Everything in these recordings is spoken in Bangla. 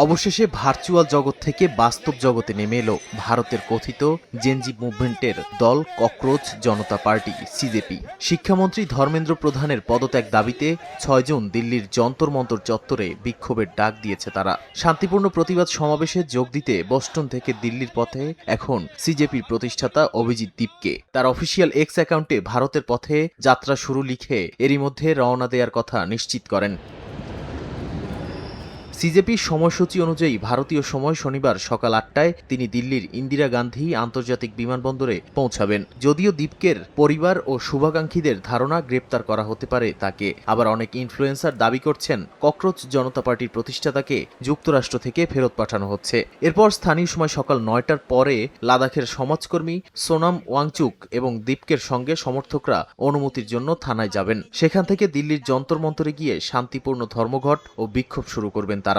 অবশেষে ভার্চুয়াল জগৎ থেকে বাস্তব জগতে নেমে এলো ভারতের কথিত জেনজি মুভমেন্টের দল ককরোচ জনতা পার্টি সিজেপি। শিক্ষামন্ত্রী ধর্মেন্দ্র প্রধানের পদত্যাগ দাবিতে ৬ জুন দিল্লির যন্তর মন্তর চত্বরে বিক্ষোভের ডাক দিয়েছে তারা। শান্তিপূর্ণ প্রতিবাদ সমাবেশে যোগ দিতে বোস্টন থেকে দিল্লির পথে এখন সিজেপির প্রতিষ্ঠাতা অভিজিৎ দীপকে তার অফিসিয়াল এক্স অ্যাকাউন্টে ভারতের পথে যাত্রা শুরু লিখে এরই মধ্যে রওনা দেওয়ার কথা নিশ্চিত করেন। সিজেপির সময়সূচি অনুযায়ী ভারতীয় সময় শনিবার সকাল ৮টায় তিনি দিল্লির ইন্দিরা গান্ধী আন্তর্জাতিক বিমানবন্দরে পৌঁছাবেন। যদিও দীপকের পরিবার ও শুভাকাঙ্ক্ষীদের ধারণা গ্রেপ্তার করা হতে পারে তাকে। আবার অনেক ইনফ্লুয়েন্সার দাবি করছেন ককরোচ জনতা পার্টির প্রতিষ্ঠাতাকে যুক্তরাষ্ট্র থেকে ফেরত পাঠানো হচ্ছে। এরপর স্থানীয় সময় সকাল ৯টার পরে লাদাখের সমাজকর্মী সোনাম ওয়াংচুক এবং দীপকের সঙ্গে সমর্থকরা অনুমতির জন্য থানায় যাবেন। সেখান থেকে দিল্লির যন্তর মন্তরে গিয়ে শান্তিপূর্ণ ধর্মঘট ও বিক্ষোভ শুরু করবেন তারা।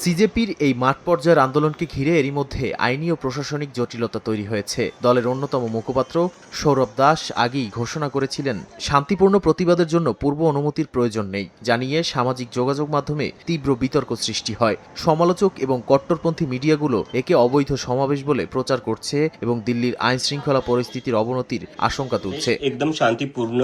সিজেপির এই মাঠ পর্যায়ের আন্দোলনকে ঘিরে এরই মধ্যে আইনি ও প্রশাসনিক জটিলতা তৈরি হয়েছে। দলের অন্যতম মুখপাত্র সৌরভ দাস আগেই ঘোষণা করেছিলেন শান্তিপূর্ণ প্রতিবাদের জন্য পূর্ব অনুমতির প্রয়োজন নেই, জানিয়ে সামাজিক যোগাযোগ মাধ্যমে তীব্র বিতর্ক সৃষ্টি হয়। সমালোচক এবং কট্টরপন্থী মিডিয়াগুলো একে অবৈধ সমাবেশ বলে প্রচার করছে এবং দিল্লির আইন শৃঙ্খলা পরিস্থিতির অবনতির আশঙ্কা তুলছে। একদম শান্তিপূর্ণ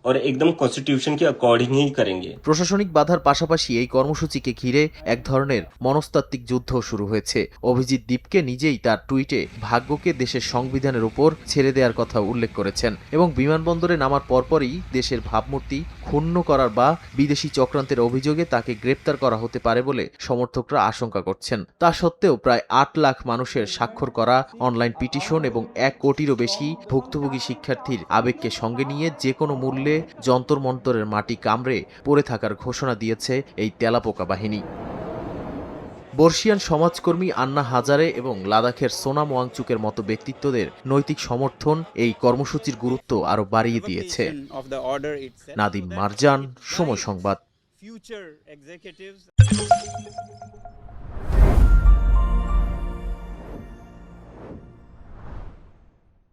और एकदम कॉन्स्टिट्यूशन के अकॉर्डिंग ही करेंगे। প্রশাসনিক বাধার পাশাপাশি এই কর্মসূচিকে ঘিরে এক ধরনের মনস্তাত্ত্বিক যুদ্ধ শুরু হয়েছে। অভিজিৎ দীপকে নিজেই তার টুইটে ভাগ্যকে দেশের সংবিধানের উপর ছেড়ে দেওয়ার কথা উল্লেখ করেছেন এবং বিমানবন্দরে নামার পরপরই দেশের ভাবমূর্তি ক্ষুণ্ণ করার বা বিদেশি চক্রান্তের অভিযোগে তাকে গ্রেপ্তার করা হতে পারে বলে সমর্থকরা আশঙ্কা করছেন। তা সত্ত্বেও প্রায় ৮ লাখ মানুষের স্বাক্ষর করা অনলাইন পিটিশন এবং ১ কোটিরও বেশি ভুক্তভোগী শিক্ষার্থীর আবেগকে সঙ্গে নিয়ে যে কোনো মূল্যে যন্তর মন্তরের মাটি কামড়ে পড়ে থাকার ঘোষণা দিয়েছে এই তেলাপোকা বাহিনী। বর্ষিয়ান সমাজকর্মী আন্না হাজারে এবং লাদাখের সোনাম ওয়াংচুকের মতো ব্যক্তিত্বদের নৈতিক সমর্থন এই কর্মসূচির গুরুত্ব আরও বাড়িয়ে দিয়েছে। নাদিম মারজান, সময় সংবাদ।